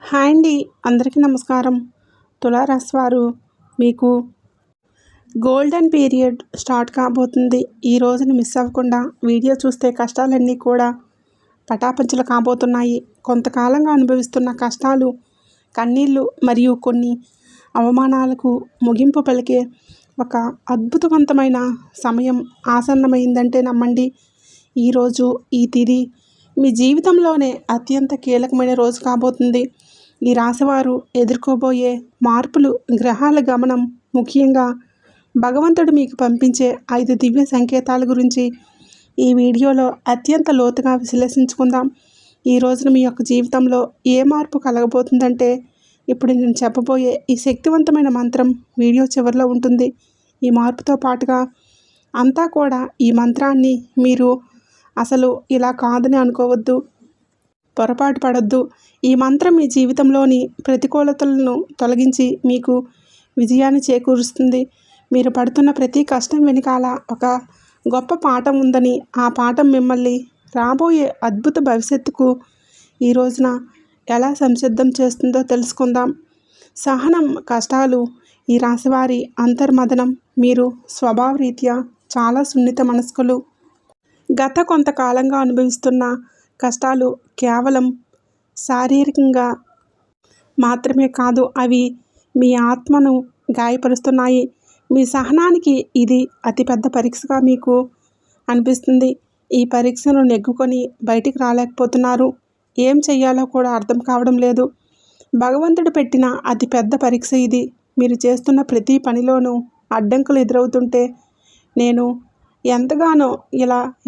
Hi అండి. అందరికీ నమస్కారం. తులారాశి వారు మీకు గోల్డెన్ పీరియడ్ స్టార్ట్ కాబోతుంది. ఈ రోజుని మిస్ అవ్వకుండా వీడియో చూస్తే కష్టాలన్నీ కూడా పటాపంచలు కాబోతున్నాయి. కొంతకాలంగా అనుభవిస్తున్న కష్టాలు, కన్నీళ్ళు మరియు కొన్ని అవమానాలకు ముగింపు పలికే ఒక అద్భుతవంతమైన సమయం ఆసన్నమైందంటే నమ్మండి. ఈరోజు ఈ తిథి మీ జీవితంలోనే అత్యంత కీలకమైన రోజు కాబోతుంది. ఈ రాశివారు ఎదుర్కోబోయే మార్పులు, గ్రహాల గమనం, ముఖ్యంగా భగవంతుడు మీకు పంపించే 5 దివ్య సంకేతాల గురించి ఈ వీడియోలో అత్యంత లోతుగా విశ్లేషించుకుందాం. ఈ రోజున మీ యొక్క జీవితంలో ఏ మార్పు కలగబోతుందంటే ఇప్పుడు నేను చెప్పబోయే ఈ శక్తివంతమైన మంత్రం వీడియో చివరిలో ఉంటుంది. ఈ మార్పుతో పాటుగా అంతా కూడా ఈ మంత్రాన్ని మీరు అసలు ఇలా కాదని అనుకోవద్దు, పొరపాటు పడొద్దు. ఈ మంత్రం మీ జీవితంలోని ప్రతికూలతలను తొలగించి మీకు విజయాన్ని చేకూరుస్తుంది. మీరు పడుతున్న ప్రతి కష్టం వెనకాల ఒక గొప్ప పాఠం ఉందని, ఆ పాఠం మిమ్మల్ని రాబోయే అద్భుత భవిష్యత్తుకు ఈ రోజున ఎలా సంసిద్ధం చేస్తుందో తెలుసుకుందాం. సహనం, కష్టాలు ఈ రాశివారి అంతర్మదనం. మీరు స్వభావరీత్యా చాలా సున్నిత మనస్కులు. గత కొంతకాలంగా అనుభవిస్తున్న కష్టాలు కేవలం శారీరకంగా మాత్రమే కాదు, అవి మీ ఆత్మను గాయపరుస్తున్నాయి. మీ సహనానికి ఇది అతిపెద్ద పరీక్షగా మీకు అనిపిస్తుంది. ఈ పరీక్షను నెగ్గుకొని బయటికి రాలేకపోతున్నారు. ఏం చెయ్యాలో కూడా అర్థం కావడం లేదు. భగవంతుడు పెట్టిన అతిపెద్ద పరీక్ష ఇది. మీరు చేస్తున్న ప్రతి పనిలోనూ అడ్డంకులు ఎదురవుతుంటే నేను ఎంతగానో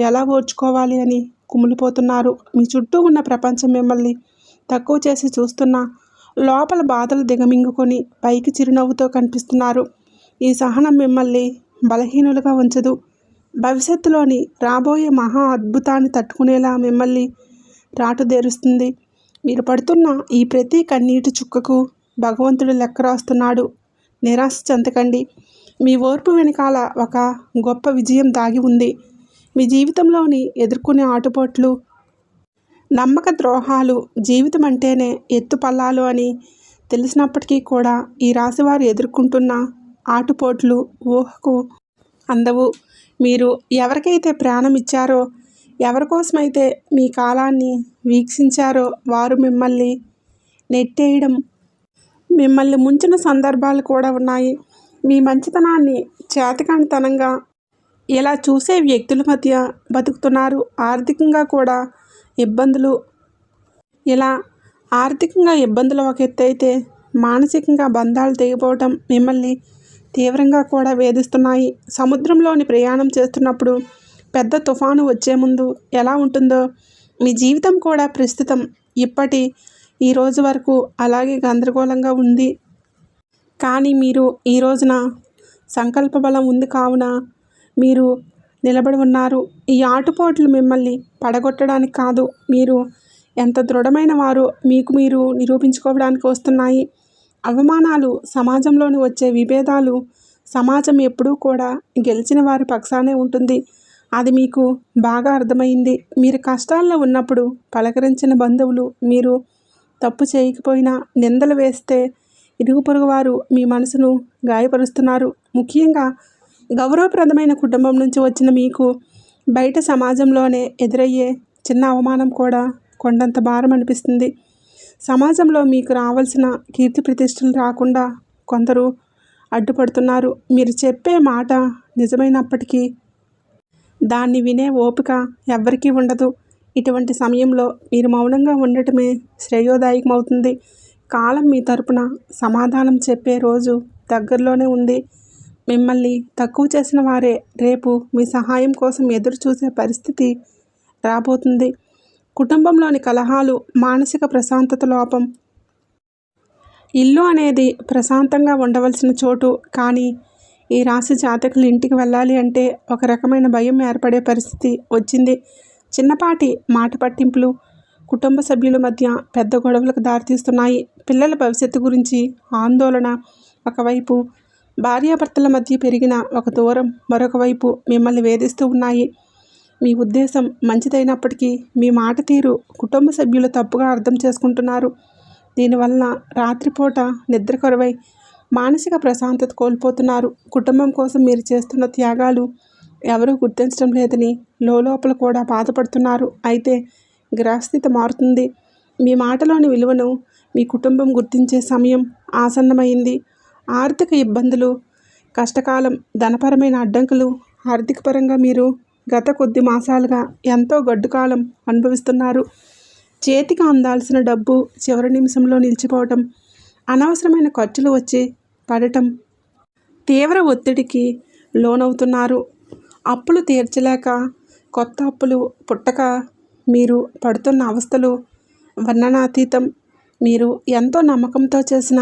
ఎలా ఓర్చుకోవాలి అని కుమిలిపోతున్నారు. మీ చుట్టూ ఉన్న ప్రపంచం మిమ్మల్ని తక్కువ చేసి చూస్తున్నా లోపల బాధలు దిగమింగుకొని పైకి చిరునవ్వుతో కనిపిస్తున్నారు. ఈ సహనం మిమ్మల్ని బలహీనులుగా ఉంచదు. భవిష్యత్తులోని రాబోయే మహా అద్భుతాన్ని తట్టుకునేలా మిమ్మల్ని రాటుదేరుస్తుంది. మీరు పడుతున్న ఈ ప్రతి కన్నీటి చుక్కకు భగవంతుడు లెక్క రాస్తున్నాడు. నిరాశ చెందకండి. మీ ఓర్పు వెనకాల ఒక గొప్ప విజయం దాగి ఉంది. మీ జీవితంలోని ఎదుర్కొనే ఆటుపోట్లు, నమ్మక ద్రోహాలు జీవితం అంటేనే ఎత్తుపల్లాలు అని తెలిసినప్పటికీ కూడా ఈ రాశివారు ఎదుర్కొంటున్న ఆటుపోట్లు ఊహకు అందవు. మీరు ఎవరికైతే ప్రాణం ఇచ్చారో, ఎవరికోసమైతే మీ కాలాన్ని వీక్షించారో వారు మిమ్మల్ని నెట్టేయడం, మిమ్మల్ని ముంచిన సందర్భాలు కూడా ఉన్నాయి. మీ మంచితనాన్ని చేతకానితనంగా ఇలా చూసే వ్యక్తుల మధ్య బతుకుతున్నారు. ఆర్థికంగా ఇబ్బందులు ఒక ఎత్తు అయితే, మానసికంగా బంధాలు తెగిపోవటం మిమ్మల్ని తీవ్రంగా కూడా వేధిస్తున్నాయి. సముద్రంలోని ప్రయాణం చేస్తున్నప్పుడు పెద్ద తుఫాను వచ్చే ముందు ఎలా ఉంటుందో మీ జీవితం కూడా ప్రస్తుతం ఈ రోజు వరకు అలాగే గందరగోళంగా ఉంది. కానీ మీరు ఈ రోజున సంకల్ప బలం ఉంది కావున మీరు నిలబడి ఉన్నారు. ఈ ఆటుపోట్లు మిమ్మల్ని పడగొట్టడానికి కాదు, మీరు ఎంత దృఢమైన వారో మీకు మీరు నిరూపించుకోవడానికి వస్తున్నాయి. అవమానాలు, సమాజంలోని వచ్చే విభేదాలు, సమాజం ఎప్పుడూ కూడా గెలిచిన వారి పక్షానే ఉంటుంది. అది మీకు బాగా అర్థమైంది. మీరు కష్టాల్లో ఉన్నప్పుడు పలకరించిన బంధువులు మీరు తప్పు చేయకపోయినా నిందలు వేస్తే ఇరుగు పొరుగు వారు మీ మనసును గాయపరుస్తున్నారు. ముఖ్యంగా గౌరవప్రదమైన కుటుంబం నుంచి వచ్చిన మీకు బయట సమాజంలోనే ఎదురయ్యే చిన్న అవమానం కూడా కొండంత భారం అనిపిస్తుంది. సమాజంలో మీకు రావాల్సిన కీర్తి ప్రతిష్టలు రాకుండా కొందరు అడ్డుపడుతున్నారు. మీరు చెప్పే మాట నిజమైనప్పటికీ దాన్ని వినే ఓపిక ఎవ్వరికీ ఉండదు. ఇటువంటి సమయంలో మీరు మౌనంగా ఉండటమే శ్రేయోదాయకమవుతుంది. కాలం మీ తరపున సమాధానం చెప్పే రోజు దగ్గరలోనే ఉంది. మిమ్మల్ని తక్కువ చేసిన వారే రేపు మీ సహాయం కోసం ఎదురు చూసే పరిస్థితి రాబోతుంది. కుటుంబంలోని కలహాలు, మానసిక ప్రశాంతత లోపం. ఇల్లు అనేది ప్రశాంతంగా ఉండవలసిన చోటు, కానీ ఈ రాశి జాతకులు ఇంటికి వెళ్ళాలి అంటే ఒక రకమైన భయం ఏర్పడే పరిస్థితి వచ్చింది. చిన్నపాటి మాట పట్టింపులు కుటుంబ సభ్యుల మధ్య పెద్ద గొడవలకు దారితీస్తున్నాయి. పిల్లల భవిష్యత్తు గురించి ఆందోళన ఒకవైపు, భార్యాభర్తల మధ్య పెరిగిన ఒక దూరం మరొక వైపు మిమ్మల్ని వేధిస్తూ ఉన్నాయి. మీ ఉద్దేశం మంచిదైనప్పటికీ మీ మాట తీరు కుటుంబ సభ్యులు తప్పుగా అర్థం చేసుకుంటున్నారు. దీనివల్ల రాత్రిపూట నిద్ర కరువై మానసిక ప్రశాంతత కోల్పోతున్నారు. కుటుంబం కోసం మీరు చేస్తున్న త్యాగాలు ఎవరూ గుర్తించడం లేదని లోపల కూడా బాధపడుతున్నారు. అయితే గ్రహస్థితి మారుతుంది. మీ మాటలోని విలువను మీ కుటుంబం గుర్తించే సమయం ఆసన్నమైంది. ఆర్థిక ఇబ్బందులు, కష్టకాలం, ధనపరమైన అడ్డంకులు, ఆర్థికపరంగా మీరు గత కొద్ది మాసాలుగా ఎంతో గడ్డుకాలం అనుభవిస్తున్నారు. చేతికి అందాల్సిన డబ్బు చివరి నిమిషంలో నిలిచిపోవటం, అనవసరమైన ఖర్చులు వచ్చి పడటం, తీవ్ర ఒత్తిడికి లోనవుతున్నారు. అప్పులు తీర్చలేక కొత్త అప్పులు పుట్టక మీరు పడుతున్న అవస్థలు వర్ణనాతీతం. మీరు ఎంతో నమ్మకంతో చేసిన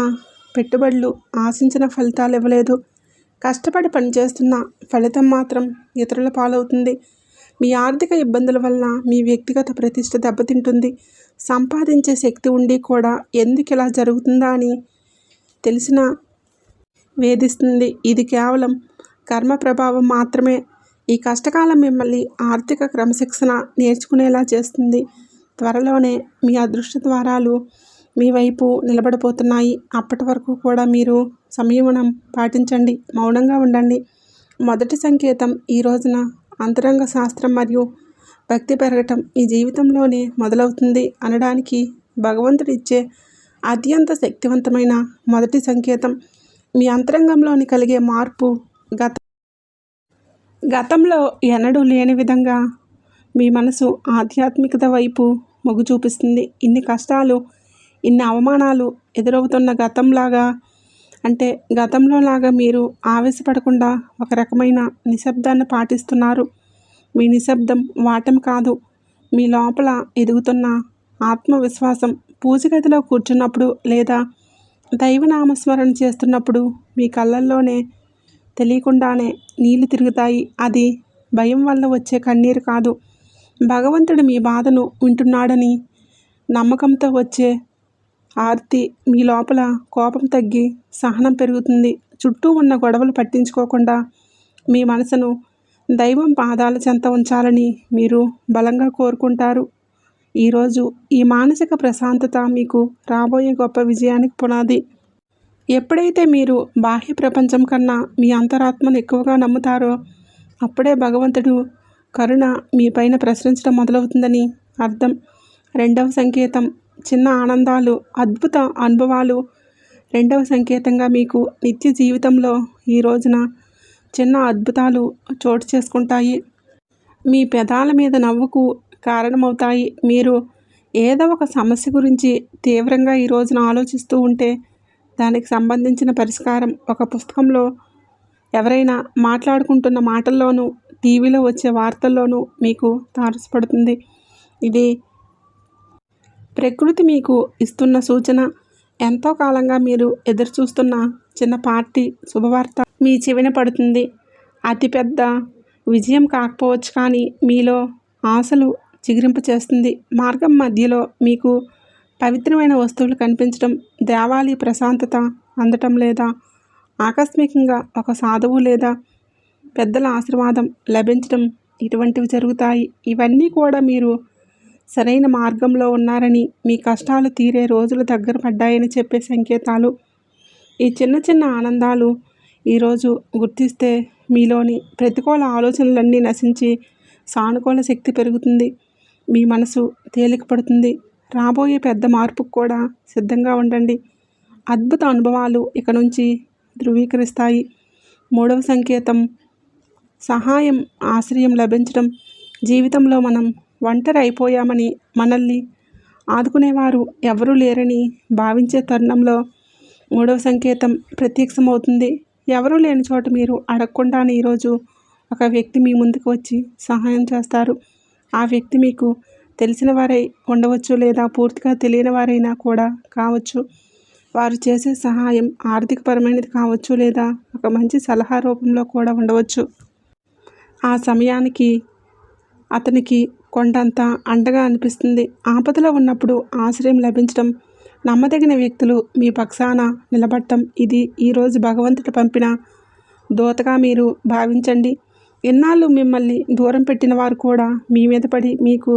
పెట్టుబడులు ఆశించిన ఫలితాలు ఇవ్వలేదు. కష్టపడి పనిచేస్తున్న ఫలితం మాత్రం ఇతరుల పాలవుతుంది. మీ ఆర్థిక ఇబ్బందుల వల్ల మీ వ్యక్తిగత ప్రతిష్ట దెబ్బతింటుంది. సంపాదించే శక్తి ఉండి కూడా ఎందుకు ఇలా జరుగుతుందా అని తెలిసిన వేధిస్తుంది. ఇది కేవలం కర్మ ప్రభావం మాత్రమే. ఈ కష్టకాలం మిమ్మల్ని ఆర్థిక క్రమశిక్షణ నేర్చుకునేలా చేస్తుంది. త్వరలోనే మీ అదృష్ట ద్వారాలు మీ వైపు నిలబడిపోతున్నాయి. అప్పటి వరకు కూడా మీరు సంయమనం పాటించండి, మౌనంగా ఉండండి. మొదటి సంకేతం ఈ రోజున అంతరంగ శాస్త్రం మరియు భక్తి పెరగటం మీ జీవితంలోనే మొదలవుతుంది అనడానికి భగవంతుడు ఇచ్చే అత్యంత శక్తివంతమైన మొదటి సంకేతం. మీ అంతరంగంలోని కలిగే మార్పు గతంలో ఎన్నడూ లేని విధంగా మీ మనసు ఆధ్యాత్మికత వైపు మొగ్గు చూపిస్తుంది. ఇన్ని కష్టాలు, ఇన్ని అవమానాలు ఎదురవుతున్న గతంలో లాగా మీరు ఆవేశపడకుండా ఒక రకమైన నిశ్శబ్దాన్ని పాటిస్తున్నారు. మీ నిశ్శబ్దం వాటం కాదు, మీ లోపల ఎదుగుతున్న ఆత్మవిశ్వాసం. పూజ గదిలో కూర్చున్నప్పుడు లేదా దైవనామస్మరణ చేస్తున్నప్పుడు మీ కళ్ళల్లోనే తెలియకుండానే నీళ్లు తిరుగుతాయి. అది భయం వల్ల వచ్చే కన్నీరు కాదు, భగవంతుడు మీ బాధను వింటున్నాడని నమ్మకంతో వచ్చే ఆర్తి. మీ లోపల కోపం తగ్గి సహనం పెరుగుతుంది. చుట్టూ ఉన్న గొడవలు పట్టించుకోకుండా మీ మనసును దైవం పాదాల చెంత ఉంచాలని మీరు బలంగా కోరుకుంటారు. ఈరోజు ఈ మానసిక ప్రశాంతత మీకు రాబోయే గొప్ప విజయానికి పునాది. ఎప్పుడైతే మీరు బాహ్య ప్రపంచం కన్నా మీ అంతరాత్మను ఎక్కువగా నమ్ముతారో అప్పుడే భగవంతుడు కరుణ మీ పైన ప్రసరించడం మొదలవుతుందని అర్థం. రెండవ సంకేతం చిన్న ఆనందాలు, అద్భుత అనుభవాలు. రెండవ సంకేతంగా మీకు నిత్య జీవితంలో ఈ రోజున చిన్న అద్భుతాలు చోటు చేసుకుంటాయి. మీ పెదాల మీద నవ్వుకు కారణమవుతాయి. మీరు ఏదో ఒక సమస్య గురించి తీవ్రంగా ఈ రోజున ఆలోచిస్తూ ఉంటే దానికి సంబంధించిన పరిష్కారం ఒక పుస్తకంలో, ఎవరైనా మాట్లాడుకుంటున్న మాటల్లోనూ, టీవీలో వచ్చే వార్తల్లోనూ మీకు తారసపడుతుంది. ఇది ప్రకృతి మీకు ఇస్తున్న సూచన. ఎంతో కాలంగా మీరు ఎదురుచూస్తున్న చిన్నపాటి శుభవార్త మీ చెవిన పడుతుంది. అతిపెద్ద విజయం కాకపోవచ్చు, కానీ మీలో ఆశలు చిగురింపచేస్తుంది. మార్గం మధ్యలో మీకు పవిత్రమైన వస్తువులు కనిపించడం, దేవాలయ ప్రశాంతత అందటం లేదా ఆకస్మికంగా ఒక సాధువు లేదా పెద్దల ఆశీర్వాదం లభించడం, ఇటువంటివి జరుగుతాయి. ఇవన్నీ కూడా మీరు సరైన మార్గంలో ఉన్నారని, మీ కష్టాలు తీరే రోజులు దగ్గర పడ్డాయని చెప్పే సంకేతాలు. ఈ చిన్న చిన్న ఆనందాలు ఈరోజు గుర్తిస్తే మీలోని ప్రతికూల ఆలోచనలన్నీ నశించి సానుకూల శక్తి పెరుగుతుంది. మీ మనసు తేలికపడుతుంది. రాబోయే పెద్ద మార్పుకు కూడా సిద్ధంగా ఉండండి. అద్భుత అనుభవాలు ఇక నుంచి ధృవీకరిస్తాయి. మూడవ సంకేతం సహాయం, ఆశ్రయం లభించడం. జీవితంలో మనం ఒంటరి అయిపోయామని, మనల్ని ఆదుకునేవారు ఎవరూ లేరని భావించే తరుణంలో మూడవ సంకేతం ప్రత్యక్షమవుతుంది. ఎవరూ లేని చోట మీరు అడగకుండానే ఈరోజు ఒక వ్యక్తి మీ ముందుకు వచ్చి సహాయం చేస్తారు. ఆ వ్యక్తి మీకు తెలిసిన వారై ఉండవచ్చు లేదా పూర్తిగా తెలియని వారైనా కూడా కావచ్చు. వారు చేసే సహాయం ఆర్థికపరమైనది కావచ్చు లేదా ఒక మంచి సలహా రూపంలో కూడా ఉండవచ్చు. ఆ సమయానికి అతనికి కొండంత అండగా అనిపిస్తుంది. ఆపదలో ఉన్నప్పుడు ఆశ్రయం లభించడం, నమ్మదగిన వ్యక్తులు మీ పక్షాన నిలబడటం, ఇది ఈరోజు భగవంతుడు పంపిన దూతగా మీరు భావించండి. ఇన్నాళ్ళు మిమ్మల్ని దూరం పెట్టిన వారు కూడా మీ మీద పడి మీకు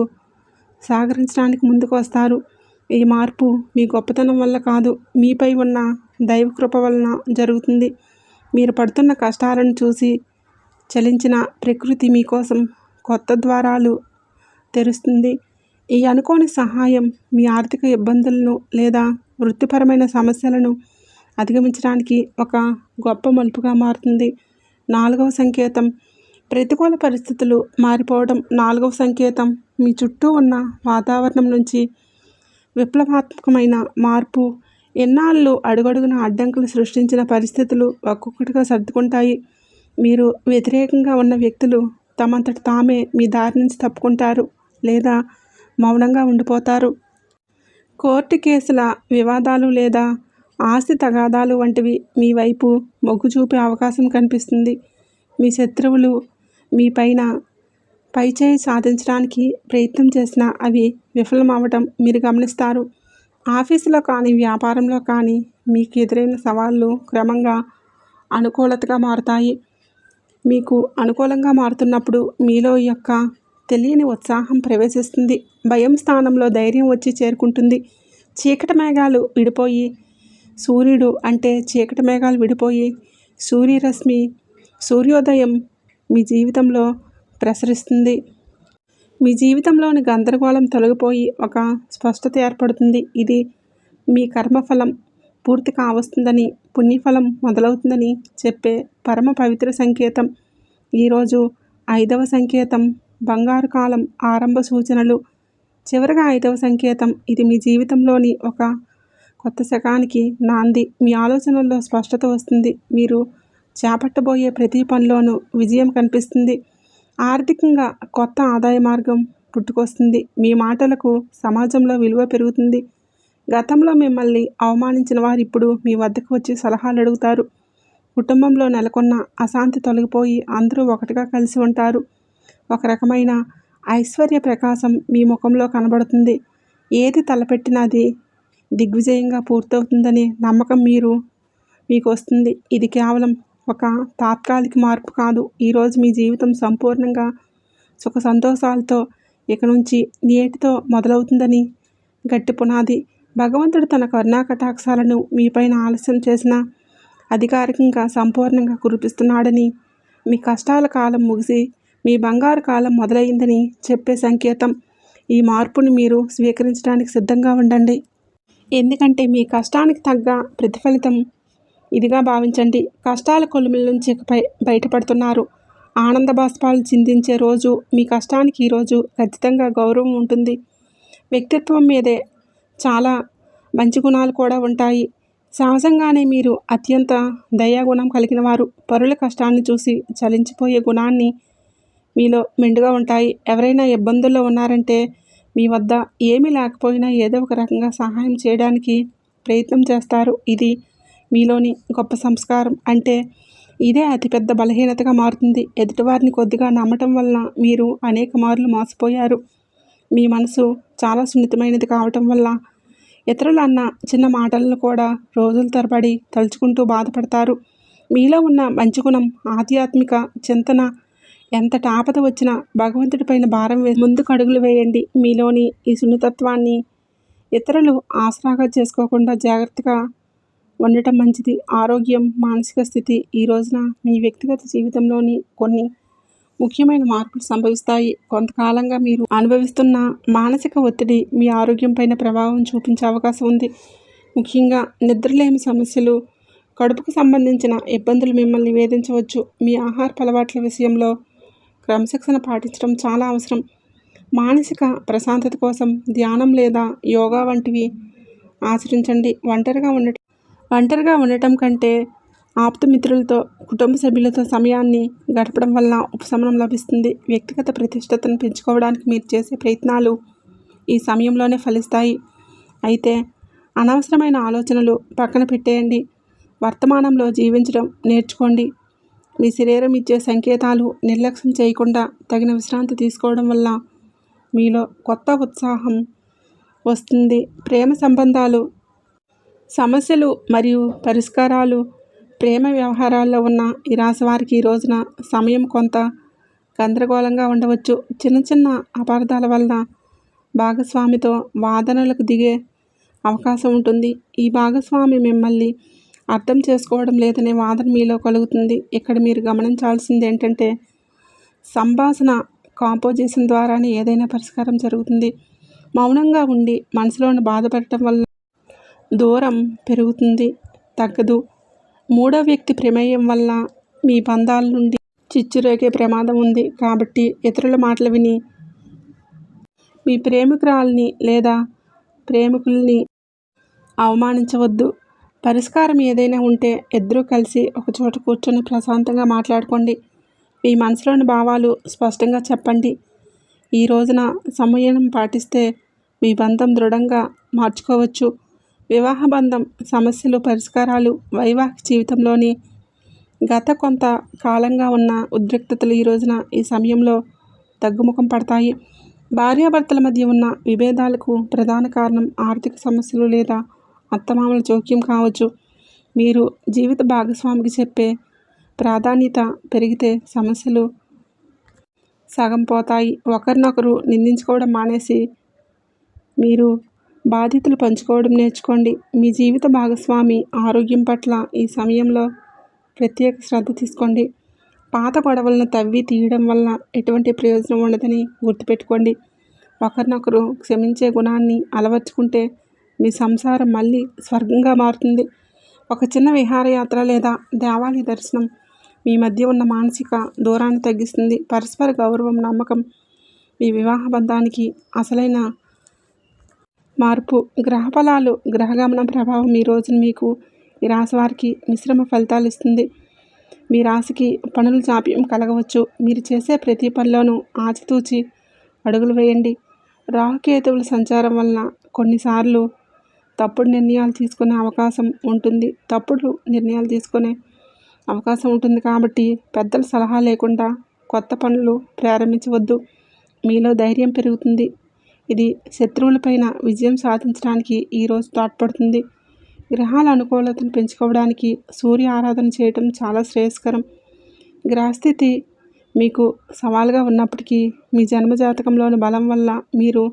సహకరించడానికి ముందుకు వస్తారు. ఈ మార్పు మీ గొప్పతనం వల్ల కాదు, మీపై ఉన్న దైవకృప వలన జరుగుతుంది. మీరు పడుతున్న కష్టాలను చూసి చలించిన ప్రకృతి మీకోసం కొత్త ద్వారాలు తెరుస్తుంది. ఈ అనుకోని సహాయం మీ ఆర్థిక ఇబ్బందులను లేదా వృత్తిపరమైన సమస్యలను అధిగమించడానికి ఒక గొప్ప మలుపుగా మారుతుంది. 4వ సంకేతం, ప్రతికూల పరిస్థితులు మారిపోవడం. 4వ సంకేతం, మీ చుట్టూ ఉన్న వాతావరణం నుంచి విప్లవాత్మకమైన మార్పు. ఎన్నాళ్ళు అడుగడుగున అడ్డంకులు సృష్టించిన పరిస్థితులు ఒక్కొక్కటిగా సర్దుకుంటాయి. మీరు వ్యతిరేకంగా ఉన్న వ్యక్తులు తమంతట తామే మీ దారి నుంచి తప్పుకుంటారు లేదా మౌనంగా ఉండిపోతారు. కోర్టు కేసుల వివాదాలు లేదా ఆస్తి తగాదాలు వంటివి మీ వైపు మొగ్గు చూపే అవకాశం కనిపిస్తుంది. మీ శత్రువులు మీ పైన పైచేయి సాధించడానికి ప్రయత్నం చేసినా అవి విఫలమవడం మీరు గమనిస్తారు. ఆఫీసులో కానీ వ్యాపారంలో కానీ మీకు ఎదురైన సవాళ్లు క్రమంగా అనుకూలతగా మారుతాయి. మీకు అనుకూలంగా మారుతున్నప్పుడు మీలో యొక్క తెలియని ఉత్సాహం ప్రవేశిస్తుంది. భయం స్థానంలో ధైర్యం వచ్చి చేరుకుంటుంది. చీకటి మేఘాలు విడిపోయి చీకటి మేఘాలు విడిపోయి సూర్యోదయం మీ జీవితంలో ప్రసరిస్తుంది. మీ జీవితంలోని గందరగోళం తొలగిపోయి ఒక స్పష్టత ఏర్పడుతుంది. ఇది మీ కర్మఫలం పూర్తి కావస్తుందని, పుణ్యఫలం మొదలవుతుందని చెప్పే పరమ పవిత్ర సంకేతం. ఈరోజు 5వ సంకేతం, బంగారు కాలం ఆరంభ సూచనలు. చివరగా 5వ సంకేతం, ఇది మీ జీవితంలోని ఒక కొత్త శకానికి నాంది. మీ ఆలోచనల్లో స్పష్టత వస్తుంది. మీరు చేపట్టబోయే ప్రతి పనిలోనూ విజయం కనిపిస్తుంది. ఆర్థికంగా కొత్త ఆదాయ మార్గం పుట్టుకొస్తుంది. మీ మాటలకు సమాజంలో విలువ పెరుగుతుంది. గతంలో మిమ్మల్ని అవమానించిన వారు ఇప్పుడు మీ వద్దకు వచ్చి సలహాలు అడుగుతారు. కుటుంబంలో నెలకొన్న అశాంతి తొలగిపోయి అందరూ ఒకటిగా కలిసి ఉంటారు. ఒక రకమైన ఐశ్వర్య ప్రకాశం మీ ముఖంలో కనబడుతుంది. ఏది తలపెట్టినా అది దిగ్విజయంగా పూర్తవుతుందనే నమ్మకం మీకు వస్తుంది. ఇది కేవలం ఒక తాత్కాలిక మార్పు కాదు. ఈరోజు మీ జీవితం సంపూర్ణంగా సుఖ సంతోషాలతో ఇక నుంచి నేటితో మొదలవుతుందని గట్టి పునాది. భగవంతుడు తన కరుణా కటాక్షాలను మీపైన ఆలస్యం చేసినా అధికారికంగా సంపూర్ణంగా కురిపిస్తున్నాడని, మీ కష్టాల కాలం ముగిసి మీ బంగారు కాలం మొదలైందని చెప్పే సంకేతం. ఈ మార్పుని మీరు స్వీకరించడానికి సిద్ధంగా ఉండండి. ఎందుకంటే మీ కష్టానికి తగ్గ ప్రతిఫలితం ఇదిగా భావించండి. కష్టాల కొలిమిల నుంచి బయటపడుతున్నారు. ఆనంద బాష్పాలు చిందించే రోజు. మీ కష్టానికి ఈరోజు ఖచ్చితంగా గౌరవం ఉంటుంది. వ్యక్తిత్వం మీదే చాలా మంచి గుణాలు కూడా ఉంటాయి. సహజంగానే మీరు అత్యంత దయాగుణం కలిగిన వారు. పరుల కష్టాన్ని చూసి చలించిపోయే గుణాన్ని మీలో మెండుగా ఉంటాయి. ఎవరైనా ఇబ్బందుల్లో ఉన్నారంటే మీ వద్ద ఏమీ లేకపోయినా ఏదో ఒక రకంగా సహాయం చేయడానికి ప్రయత్నం చేస్తారు. ఇది మీలోని గొప్ప సంస్కారం. అంటే ఇదే అతిపెద్ద బలహీనతగా మారుతుంది. ఎదుటివారిని కొద్దిగా నమ్మటం వలన మీరు అనేక మార్లు మోసపోయారు. మీ మనసు చాలా సున్నితమైనది కావటం వల్ల ఇతరులు అన్న చిన్న మాటలను కూడా రోజుల తరబడి తలుచుకుంటూ బాధపడతారు. మీలో ఉన్న మంచి గుణం, ఆధ్యాత్మిక చింతన, ఎంతటి ఆపద వచ్చినా భగవంతుడిపైన భారం ముందుకు అడుగులు వేయండి. మీలోని ఈ సున్నితత్వాన్ని ఇతరులు ఆసరాగా చేసుకోకుండా జాగ్రత్తగా ఉండటం మంచిది. ఆరోగ్యం, మానసిక స్థితి. ఈ రోజున మీ వ్యక్తిగత జీవితంలోని కొన్ని ముఖ్యమైన మార్పులు సంభవిస్తాయి. కొంతకాలంగా మీరు అనుభవిస్తున్న మానసిక ఒత్తిడి మీ ఆరోగ్యం పైన ప్రభావం చూపించే అవకాశం ఉంది. ముఖ్యంగా నిద్రలేమి సమస్యలు, కడుపుకు సంబంధించిన ఇబ్బందులు మిమ్మల్ని వేధించవచ్చు. మీ ఆహారపు అలవాట్ల విషయంలో క్రమశిక్షణ పాటించడం చాలా అవసరం. మానసిక ప్రశాంతత కోసం ధ్యానం లేదా యోగా వంటివి ఆచరించండి. ఒంటరిగా ఉండటం కంటే ఆప్తమిత్రులతో, కుటుంబ సభ్యులతో సమయాన్ని గడపడం వల్ల ఉపశమనం లభిస్తుంది. వ్యక్తిగత ప్రతిష్టతను పెంచుకోవడానికి మీరు చేసే ప్రయత్నాలు ఈ సమయంలోనే ఫలిస్తాయి. అయితే అనవసరమైన ఆలోచనలు పక్కన పెట్టేయండి. వర్తమానంలో జీవించడం నేర్చుకోండి. మీ శరీరం ఇచ్చే సంకేతాలు నిర్లక్ష్యం చేయకుండా తగిన విశ్రాంతి తీసుకోవడం వల్ల మీలో కొత్త ఉత్సాహం వస్తుంది. ప్రేమ సంబంధాలు, సమస్యలు మరియు పరిష్కారాలు. ప్రేమ వ్యవహారాల్లో ఉన్న ఈ రాశి వారికి ఈ రోజున సమయం కొంత గందరగోళంగా ఉండవచ్చు. చిన్న చిన్న అపార్థాల వలన భాగస్వామితో వాదనలకు దిగే అవకాశం ఉంటుంది. ఈ భాగస్వామి మిమ్మల్ని అర్థం చేసుకోవడం లేదనే వాదన మీలో కలుగుతుంది. ఇక్కడ మీరు గమనించాల్సింది ఏంటంటే సంభాషణ కాంపోజిషన్ ద్వారానే ఏదైనా పరిష్కారం జరుగుతుంది. మౌనంగా ఉండి మనసులోని బాధపడటం వల్ల దూరం పెరుగుతుంది, తగ్గదు. మూడో వ్యక్తి ప్రమేయం వల్ల మీ బంధాల నుండి చిచ్చురేగే ప్రమాదం ఉంది. కాబట్టి ఇతరుల మాటలు విని మీ ప్రేమికురాల్ని లేదా ప్రేమికుల్ని అవమానించవద్దు. పరిష్కారం ఏదైనా ఉంటే ఇద్దరూ కలిసి ఒకచోట కూర్చొని ప్రశాంతంగా మాట్లాడుకోండి. మీ మనసులోని భావాలు స్పష్టంగా చెప్పండి. ఈ రోజున సంయమనం పాటిస్తే మీ బంధం దృఢంగా మార్చుకోవచ్చు. వివాహ బంధం సమస్యలు పరిష్కారాలు వైవాహిక జీవితంలోని గత కొంత కాలంగా ఉన్న ఉద్రిక్తతలు ఈ రోజున ఈ సమయంలో తగ్గుముఖం పడతాయి. భార్యాభర్తల మధ్య ఉన్న విభేదాలకు ప్రధాన కారణం ఆర్థిక సమస్యలు లేదా అత్తమామల జోక్యం కావచ్చు. మీరు జీవిత భాగస్వామికి చెప్పే ప్రాధాన్యత పెరిగితే సమస్యలు సగం పోతాయి. ఒకరినొకరు నిందించుకోవడం మానేసి మీరు బాధ్యతలు పంచుకోవడం నేర్చుకోండి. మీ జీవిత భాగస్వామి ఆరోగ్యం పట్ల ఈ సమయంలో ప్రత్యేక శ్రద్ధ తీసుకోండి. పాత గొడవలను తవ్వి తీయడం వల్ల ఎటువంటి ప్రయోజనం ఉండదని గుర్తుపెట్టుకోండి. ఒకరినొకరు క్షమించే గుణాన్ని అలవర్చుకుంటే మీ సంసారం మళ్ళీ స్వర్గంగా మారుతుంది. ఒక చిన్న విహారయాత్ర లేదా దేవాలయ దర్శనం మీ మధ్య ఉన్న మానసిక దూరాన్ని తగ్గిస్తుంది. పరస్పర గౌరవం, నమ్మకం మీ వివాహ బంధానికి అసలైన మార్పు. గ్రహఫలాలు. గ్రహగమనం ప్రభావం ఈ రోజున మీకు ఈ రాశి వారికి మిశ్రమ ఫలితాలు ఇస్తుంది. మీ రాశికి పనుల జాప్యం కలగవచ్చు. మీరు చేసే ప్రతి పనిలోనూ ఆచితూచి అడుగులు వేయండి. రాహుకేతువుల సంచారం వలన కొన్నిసార్లు తప్పుడు నిర్ణయాలు తీసుకునే అవకాశం ఉంటుంది. కాబట్టి పెద్దల సలహా లేకుండా కొత్త పనులు ప్రారంభించవద్దు. మీలో ధైర్యం పెరుగుతుంది. ఇది శత్రువులపైన విజయం సాధించడానికి ఈరోజు తోడ్పడుతుంది. గ్రహాల అనుకూలతను పెంచుకోవడానికి సూర్య ఆరాధన చేయటం చాలా శ్రేయస్కరం. గ్రహస్థితి మీకు సవాలుగా ఉన్నప్పటికీ మీ జన్మజాతకంలోని బలం వల్ల మీరు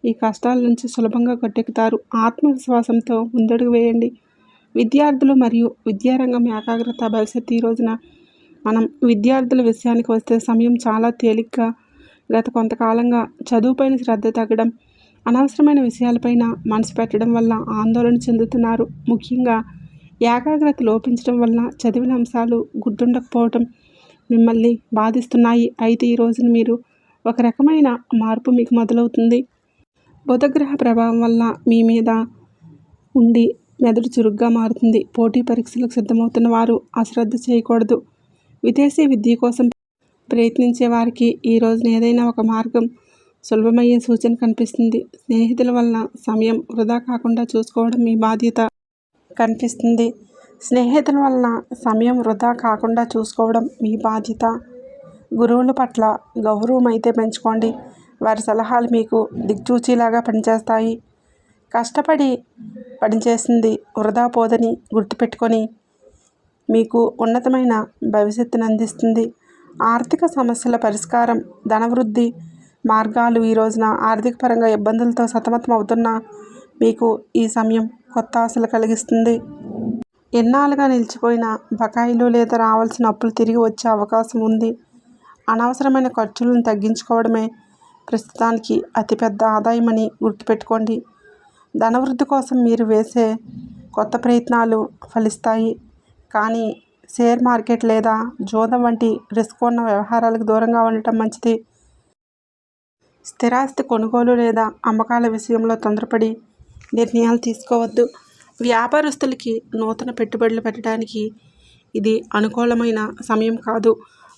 ఈ కష్టాల నుంచి సులభంగా గట్టెక్కుతారు. ఆత్మవిశ్వాసంతో ముందడుగు వేయండి. విద్యార్థులు మరియు విద్యారంగం ఏకాగ్రత భవిష్యత్తు. ఈ రోజున మనం విద్యార్థుల విషయానికి వస్తే సమయం చాలా తేలిగ్గా. గత కొంతకాలంగా చదువుపైన శ్రద్ధ తగ్గడం, అనవసరమైన విషయాలపైన మనసు పెట్టడం వల్ల ఆందోళన చెందుతున్నారు. ముఖ్యంగా ఏకాగ్రత లోపించడం వల్ల చదివిన అంశాలు గుర్తుండకపోవటం మిమ్మల్ని బాధిస్తున్నాయి. అయితే ఈ రోజున మీరు ఒక రకమైన మార్పు మీకు మొదలవుతుంది. బుధగ్రహ ప్రభావం వల్ల మీ మీద ఉండి మెదడు చురుగ్గా మారుతుంది. పోటీ పరీక్షలకు సిద్ధమవుతున్న వారు అశ్రద్ధ చేయకూడదు. విదేశీ విద్య కోసం ప్రయత్నించే వారికి ఈ రోజున ఏదైనా ఒక మార్గం సులభమయ్యే సూచన కనిపిస్తుంది. స్నేహితుల వలన సమయం వృధా కాకుండా చూసుకోవడం మీ బాధ్యత కనిపిస్తుంది. గురువుల పట్ల గౌరవం అయితే పెంచుకోండి. వారి సలహాలు మీకు దిక్సూచిలాగా పనిచేస్తాయి. కష్టపడి పనిచేసింది వృధా పోదని గుర్తుపెట్టుకొని మీకు ఉన్నతమైన భవిష్యత్తును అందిస్తుంది. ఆర్థిక సమస్యల పరిష్కారం. ధనవృద్ధి మార్గాలు. ఈ రోజున ఆర్థిక పరంగా ఇబ్బందులతో సతమతం అవుతున్న మీకు ఈ సమయం కొత్త ఆశలు కలిగిస్తుంది. ఎన్నాళ్ళుగా నిలిచిపోయిన బకాయిలు లేదా రావాల్సిన అప్పులు తిరిగి వచ్చే అవకాశం ఉంది. అనవసరమైన ఖర్చులను తగ్గించుకోవడమే ప్రస్తుతానికి అతిపెద్ద ఆదాయమని గుర్తుపెట్టుకోండి. ధనవృద్ధి కోసం మీరు వేసే కొత్త ప్రయత్నాలు ఫలిస్తాయి. కానీ షేర్ మార్కెట్ లేదా జూదం వంటి రిస్క్ ఉన్న వ్యవహారాలకు దూరంగా ఉండటం మంచిది. స్థిరాస్తి కొనుగోలు లేదా అమ్మకాల విషయంలో తొందరపడి నిర్ణయాలు తీసుకోవద్దు. వ్యాపారస్తులకి నూతన పెట్టుబడులు పెట్టడానికి ఇది అనుకూలమైన సమయం కాదు.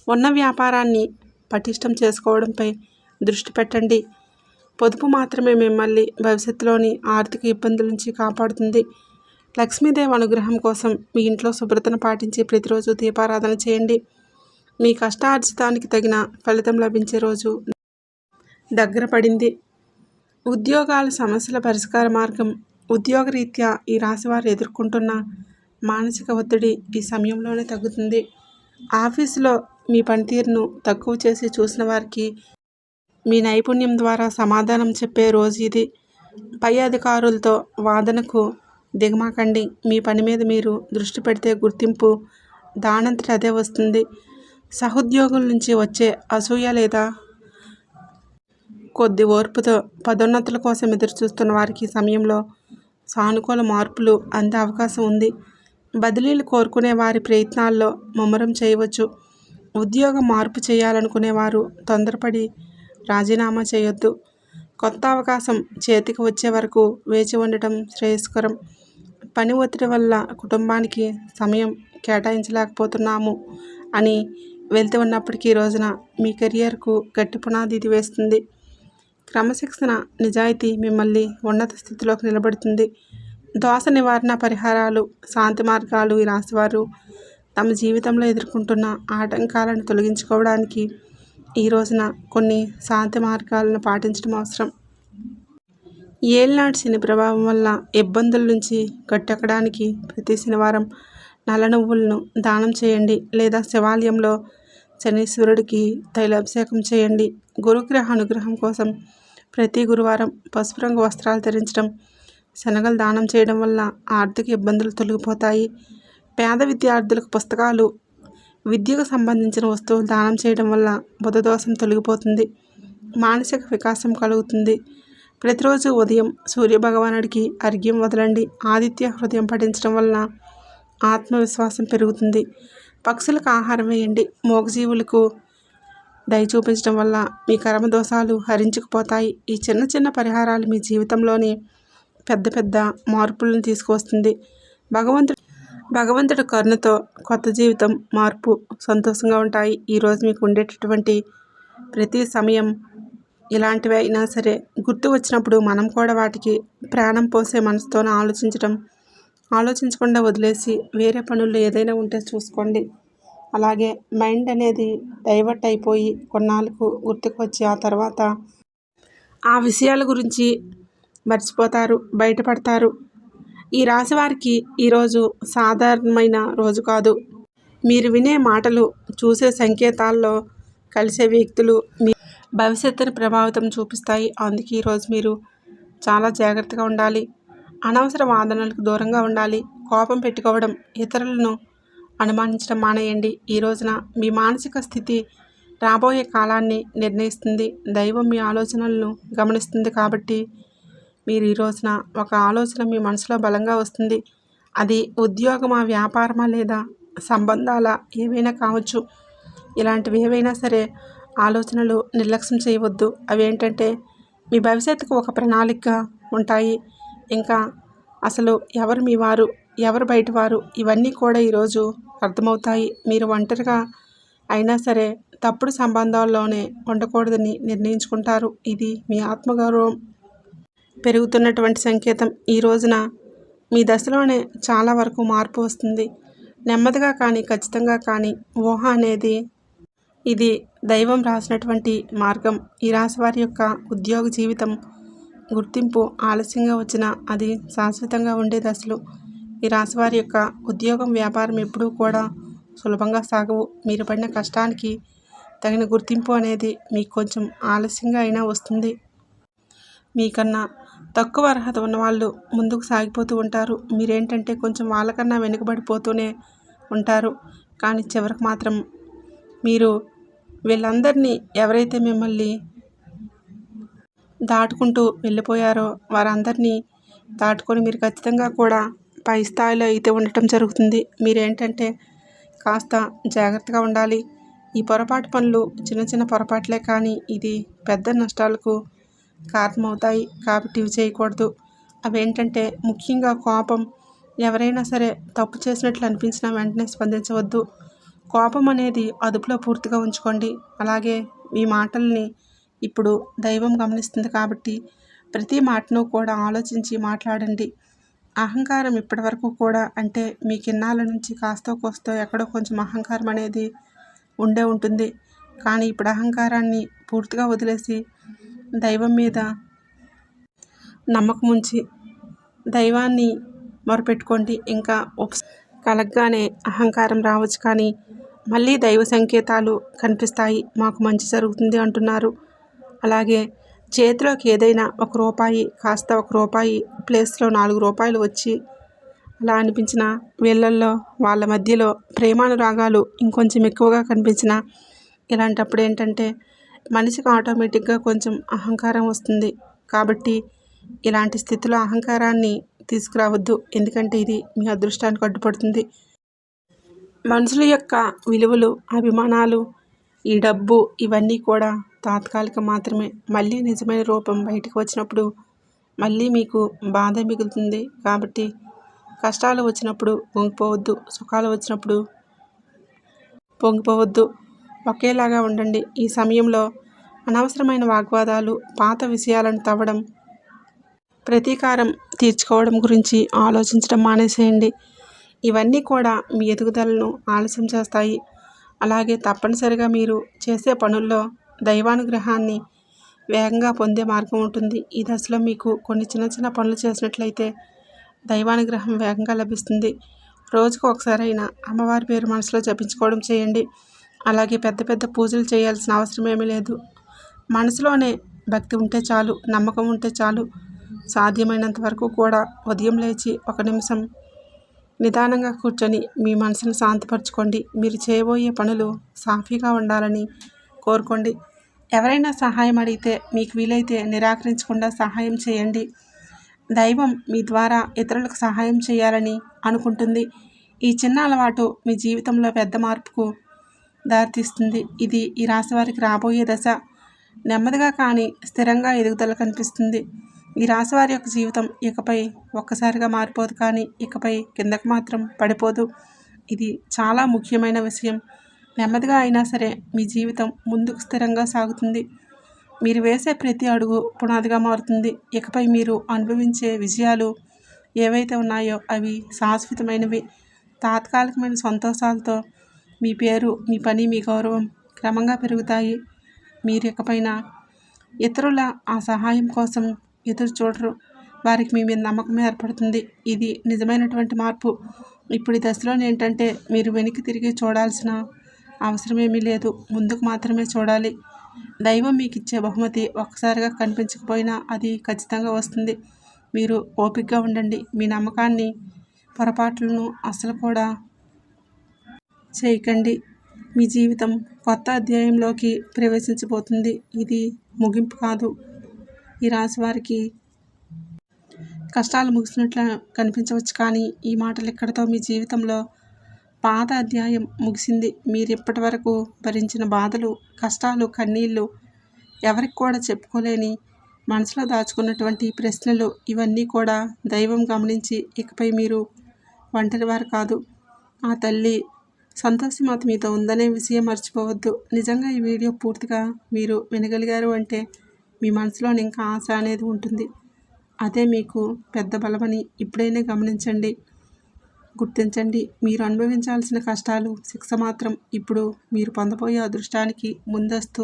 ఉన్న వ్యాపారాన్ని పటిష్టం చేసుకోవడంపై దృష్టి పెట్టండి. పొదుపు మాత్రమే మిమ్మల్ని భవిష్యత్తులోని ఆర్థిక ఇబ్బందుల నుంచి కాపాడుతుంది. లక్ష్మీదేవి అనుగ్రహం కోసం మీ ఇంట్లో శుభ్రతను పాటించి ప్రతిరోజు దీపారాధన చేయండి. మీ కష్టార్జితానికి తగిన ఫలితం లభించే రోజు దగ్గర పడింది. ఉద్యోగాల సమస్యల పరిష్కార మార్గం. ఉద్యోగరీత్యా ఈ రాశివారు ఎదుర్కొంటున్న మానసిక ఒత్తిడి ఈ సమయంలోనే తగ్గుతుంది. ఆఫీసులో మీ పనితీరును తక్కువ చేసి చూసిన వారికి మీ నైపుణ్యం ద్వారా సమాధానం చెప్పే రోజు ఇది. పై అధికారులతో వాదనకు దిగమాకండి. మీ పని మీద మీరు దృష్టి పెడితే గుర్తింపు దానంతట అదే వస్తుంది. సహోద్యోగుల నుంచి వచ్చే అసూయ లేదా కొద్ది ఓర్పుతో పదోన్నతుల కోసం ఎదురుచూస్తున్న వారికి సమయంలో సానుకూల మార్పులు అందే అవకాశం ఉంది. బదిలీలు కోరుకునే వారి ప్రయత్నాల్లో ముమ్మరం చేయవచ్చు. ఉద్యోగం మార్పు చేయాలనుకునేవారు తొందరపడి రాజీనామా చేయొద్దు. కొత్త అవకాశం చేతికి వచ్చే వరకు వేచి ఉండటం శ్రేయస్కరం. పని ఒత్తిడి వల్ల కుటుంబానికి సమయం కేటాయించలేకపోతున్నాము అని వెళ్తూ ఉన్నప్పటికీ ఈ రోజున మీ కెరియర్కు గట్టి పునాది ఇది వేస్తుంది. క్రమశిక్షణ, నిజాయితీ మిమ్మల్ని ఉన్నత స్థితిలోకి నిలబెడుతుంది. దోష నివారణ పరిహారాలు, శాంతి మార్గాలు. ఈ రాశివారు తమ జీవితంలో ఎదుర్కొంటున్న ఆటంకాలను తొలగించుకోవడానికి ఈ రోజున కొన్ని శాంతి మార్గాలను పాటించడం అవసరం. ఏళ్నాటి శని ప్రభావం వల్ల ఇబ్బందుల నుంచి గట్టెక్కడానికి ప్రతి శనివారం నల్ల నువ్వులను దానం చేయండి లేదా శివాలయంలో శనీశ్వరుడికి తైలాభిషేకం చేయండి. గురుగ్రహ అనుగ్రహం కోసం ప్రతి గురువారం పసుపు రంగు వస్త్రాలు ధరించడం, శనగలు దానం చేయడం వల్ల ఆర్థిక ఇబ్బందులు తొలగిపోతాయి. పేద విద్యార్థులకు పుస్తకాలు, విద్యకు సంబంధించిన వస్తువులు దానం చేయడం వల్ల బుధదోషం తొలగిపోతుంది. మానసిక వికాసం కలుగుతుంది. ప్రతిరోజు ఉదయం సూర్యభగవానుడికి అర్ఘ్యం వదలండి. ఆదిత్య హృదయం పఠించడం వలన ఆత్మవిశ్వాసం పెరుగుతుంది. పక్షులకు ఆహారం వేయండి. మూగజీవులకు దయ చూపించడం వల్ల మీ కర్మ దోషాలు హరించుకుపోతాయి. ఈ చిన్న చిన్న పరిహారాలు మీ జీవితంలోని పెద్ద పెద్ద మార్పులను తీసుకువస్తుంది. భగవంతుడి కరుణతో కొత్త జీవితం, మార్పు, సంతోషంగా ఉంటాయి. ఈరోజు మీకు ఉండేటటువంటి ప్రతి సమయం ఇలాంటివి అయినా సరే గుర్తు వచ్చినప్పుడు మనం కూడా వాటికి ప్రాణం పోసే మనసుతోనే ఆలోచించకుండా వదిలేసి వేరే పనుల్లో ఏదైనా ఉంటే చూసుకోండి. అలాగే మైండ్ అనేది డైవర్ట్ అయిపోయి కొన్నాళ్ళకు గుర్తుకు వచ్చి ఆ తర్వాత ఆ విషయాల గురించి మర్చిపోతారు, బయటపడతారు. ఈ రాశి వారికి ఈరోజు సాధారణమైన రోజు కాదు. మీరు వినే మాటలు, చూసే సంకేతాల్లో కలిసే వ్యక్తులు మీ భవిష్యత్తును ప్రభావితం చూపిస్తాయి. అందుకే ఈరోజు మీరు చాలా జాగ్రత్తగా ఉండాలి. అనవసర వాదనలకు దూరంగా ఉండాలి. కోపం పెట్టుకోవడం, ఇతరులను అనుమానించడం మానేయండి. ఈ రోజున మీ మానసిక స్థితి రాబోయే కాలాన్ని నిర్ణయిస్తుంది. దైవం మీ ఆలోచనలను గమనిస్తుంది కాబట్టి మీరు ఈ రోజున ఒక ఆలోచన మీ మనసులో బలంగా వస్తుంది. అది ఉద్యోగమా, వ్యాపారమా లేదా సంబంధాల ఏవైనా కావచ్చు. ఇలాంటివి ఏవైనా సరే ఆలోచనలు నిర్లక్ష్యం చేయవద్దు. అవేంటంటే మీ భవిష్యత్తుకు ఒక ప్రణాళిక ఉంటాయి. ఇంకా అసలు ఎవరు మీ వారు, ఎవరు బయట వారు, ఇవన్నీ కూడా ఈరోజు అర్థమవుతాయి. మీరు ఒంటరిగా అయినా సరే తప్పుడు సంబంధాల్లోనే ఉండకూడదని నిర్ణయించుకుంటారు. ఇది మీ ఆత్మగౌరవం పెరుగుతున్నటువంటి సంకేతం. ఈ రోజున మీ దశలోనే చాలా వరకు మార్పు వస్తుంది. నెమ్మదిగా కానీ ఖచ్చితంగా కానీ ఊహ అనేది ఇది దైవం రాసినటువంటి మార్గం. ఈ రాశి వారి యొక్క ఉద్యోగ జీవితం గుర్తింపు ఆలస్యంగా వచ్చినా అది శాశ్వతంగా ఉండే దశలు. ఈ రాశి వారి యొక్క ఉద్యోగం, వ్యాపారం ఎప్పుడూ కూడా సులభంగా సాగవు. మీరు పడిన కష్టానికి తగిన గుర్తింపు అనేది మీకు కొంచెం ఆలస్యంగా అయినా వస్తుంది. మీకన్నా తక్కువ అర్హత ఉన్నవాళ్ళు ముందుకు సాగిపోతూ ఉంటారు. మీరేంటంటే కొంచెం వాళ్ళకన్నా వెనుకబడిపోతూనే ఉంటారు. కానీ చివరికి మాత్రం మీరు వీళ్ళందరినీ ఎవరైతే మిమ్మల్ని దాటుకుంటూ వెళ్ళిపోయారో వారందరినీ దాటుకొని మీరు ఖచ్చితంగా కూడా పై స్థాయిలో అయితే ఉండటం జరుగుతుంది. మీరేంటంటే కాస్త జాగ్రత్తగా ఉండాలి. ఈ పొరపాటు పనులు చిన్న చిన్న పొరపాట్లే కానీ ఇది పెద్ద నష్టాలకు కారణమవుతాయి. కాబట్టి ఇవి చేయకూడదు. అవేంటంటే ముఖ్యంగా కోపం. ఎవరైనా సరే తప్పు చేసినట్లు అనిపించినా వెంటనే స్పందించవద్దు. కోపం అనేది అదుపులో పూర్తిగా ఉంచుకోండి. అలాగే మీ మాటల్ని ఇప్పుడు దైవం గమనిస్తుంది కాబట్టి ప్రతి మాటను కూడా ఆలోచించి మాట్లాడండి. అహంకారం ఇప్పటివరకు కూడా అంటే మీ కిన్నాళ్ళ నుంచి కాస్తో కోస్తో ఎక్కడో కొంచెం అహంకారం అనేది ఉండే ఉంటుంది. కానీ ఇప్పుడు అహంకారాన్ని పూర్తిగా వదిలేసి దైవం మీద నమ్మకం ఉంచి దైవాన్ని మొరపెట్టుకోండి. ఇంకా కలగ్గానే అహంకారం రావచ్చు కానీ మళ్ళీ దైవ సంకేతాలు కనిపిస్తాయి. మాకు మంచి జరుగుతుంది అంటున్నారు. అలాగే చేతిలోకి ఏదైనా ₹1 కాస్త ₹1 ప్లేస్లో ₹4 వచ్చి అలా అనిపించిన వీళ్ళల్లో వాళ్ళ మధ్యలో ప్రేమానురాగాలు ఇంకొంచెం ఎక్కువగా కనిపించిన ఇలాంటప్పుడు ఏంటంటే మనిషికి ఆటోమేటిక్గా కొంచెం అహంకారం వస్తుంది. కాబట్టి ఇలాంటి స్థితిలో అహంకారాన్ని తీసుకురావద్దు. ఎందుకంటే ఇది మీ అదృష్టానికి అడ్డుపడుతుంది. మనుషుల యొక్క విలువలు, అభిమానాలు, ఈ డబ్బు ఇవన్నీ కూడా తాత్కాలికం మాత్రమే. మళ్ళీ నిజమైన రూపం బయటకు వచ్చినప్పుడు మళ్ళీ మీకు బాధ మిగులుతుంది. కాబట్టి కష్టాలు వచ్చినప్పుడు పొంగిపోవద్దు, సుఖాలు వచ్చినప్పుడు పొంగిపోవద్దు. ఒకేలాగా ఉండండి. ఈ సమయంలో అనవసరమైన వాగ్వాదాలు, పాత విషయాలను తవ్వడం, ప్రతీకారం తీర్చుకోవడం గురించి ఆలోచించడం మానేసేయండి. ఇవన్నీ కూడా మీ ఎదుగుదలను ఆలస్యం చేస్తాయి. అలాగే తప్పనిసరిగా మీరు చేసే పనుల్లో దైవానుగ్రహాన్ని వేగంగా పొందే మార్గం ఉంటుంది. ఈ దశలో మీకు కొన్ని చిన్న చిన్న పనులు చేసినట్లయితే దైవానుగ్రహం వేగంగా లభిస్తుంది. రోజుకు ఒకసారైనా అమ్మవారి పేరు మనసులో జపించుకోవడం చేయండి. అలాగే పెద్ద పెద్ద పూజలు చేయాల్సిన అవసరం ఏమీ లేదు. మనసులోనే భక్తి ఉంటే చాలు, నమ్మకం ఉంటే చాలు. సాధ్యమైనంత వరకు కూడా ఉదయం లేచి 1 నిమిషం నిదానంగా కూర్చొని మీ మనసును శాంతపరచుకోండి. మీరు చేయబోయే పనులు సాఫీగా ఉండాలని కోరుకోండి. ఎవరైనా సహాయం అడిగితే మీకు వీలైతే నిరాకరించకుండా సహాయం చేయండి. దైవం మీ ద్వారా ఇతరులకు సహాయం చేయాలని అనుకుంటుంది. ఈ చిన్న అలవాటు మీ జీవితంలో పెద్ద మార్పుకు దారితీస్తుంది. ఇది ఈ రాశి వారికి రాబోయే దశ. నెమ్మదిగా కానీ స్థిరంగా ఎదుగుదల కనిపిస్తుంది. ఈ రాశి వారి యొక్క జీవితం ఇకపై ఒక్కసారిగా మారిపోదు, కానీ ఇకపై కిందకు మాత్రం పడిపోదు. ఇది చాలా ముఖ్యమైన విషయం. నెమ్మదిగా అయినా సరే మీ జీవితం ముందుకు స్థిరంగా సాగుతుంది. మీరు వేసే ప్రతి అడుగు పునాదిగా మారుతుంది. ఇకపై మీరు అనుభవించే విజయాలు ఏవైతే ఉన్నాయో అవి శాశ్వతమైనవి. తాత్కాలికమైన సంతోషాలతో మీ పేరు, మీ పని, మీ గౌరవం క్రమంగా పెరుగుతాయి. మీరు ఇకపైన ఇతరుల ఆ సహాయం కోసం ఎదురు చూడరు. వారికి మీ మీద నమ్మకం ఏర్పడుతుంది. ఇది నిజమైనటువంటి మార్పు. ఇప్పుడు ఈ దశలో ఏంటంటే మీరు వెనక్కి తిరిగి చూడాల్సిన అవసరమేమీ లేదు. ముందుకు మాత్రమే చూడాలి. దైవం మీకు ఇచ్చే బహుమతి ఒక్కసారిగా కనిపించకపోయినా అది ఖచ్చితంగా వస్తుంది. మీరు ఓపికగా ఉండండి. మీ నమ్మకాన్ని, పొరపాట్లను అస్సలు కూడా చేయకండి. మీ జీవితం కొత్త అధ్యాయంలోకి ప్రవేశించబోతుంది. ఇది ముగింపు కాదు. ఈ రాశి వారికి కష్టాలు ముగిసినట్లు కనిపించవచ్చు, కానీ ఈ మాటలు ఇక్కడితో మీ జీవితంలో పాత అధ్యాయం ముగిసింది. మీరు ఇప్పటి వరకు భరించిన బాధలు, కష్టాలు, కన్నీళ్ళు, ఎవరికి కూడా చెప్పుకోలేని మనసులో దాచుకున్నటువంటి ప్రశ్నలు ఇవన్నీ కూడా దైవం గమనించి ఇకపై మీరు ఒంటరివారు కాదు. ఆ తల్లి సంతోషమాత మీతో ఉందనే విషయం మర్చిపోవద్దు. నిజంగా ఈ వీడియో పూర్తిగా మీరు వినగలిగారు అంటే మీ మనసులో ఇంకా ఆశ అనేది ఉంటుంది. అదే మీకు పెద్ద బలమని ఇప్పుడైనా గమనించండి, గుర్తించండి. మీరు అనుభవించాల్సిన కష్టాలు, శిక్ష మాత్రం ఇప్పుడు మీరు పొందబోయే అదృష్టానికి ముందస్తు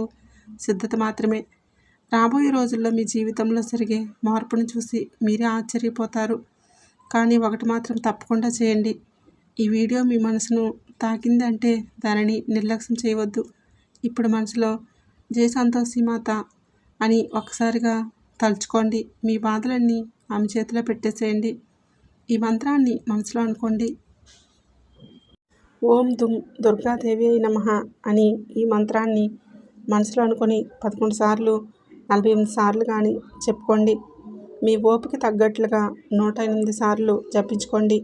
సిద్ధత మాత్రమే. రాబోయే రోజుల్లో మీ జీవితంలో జరిగే మార్పును చూసి మీరే ఆశ్చర్యపోతారు. కానీ ఒకటి మాత్రం తప్పకుండా చేయండి. ఈ వీడియో మీ మనసును తాకిందంటే దానిని నిర్లక్ష్యం చేయవద్దు. ఇప్పుడు మనసులో జై సంతోషి మాత అని ఒక్కసారిగా తలుచుకోండి. మీ బాధలన్నీ ఆమె చేతిలో పెట్టేసేయండి. ఈ మంత్రాన్ని మనసులో అనుకోండి. ఓం దుర్గాదేవి నమః అని ఈ మంత్రాన్ని మనసులో అనుకొని 11 సార్లు, 48 సార్లు కానీ చెప్పుకోండి. మీ ఓపిక తగ్గట్లుగా 108 సార్లు జపించుకోండి.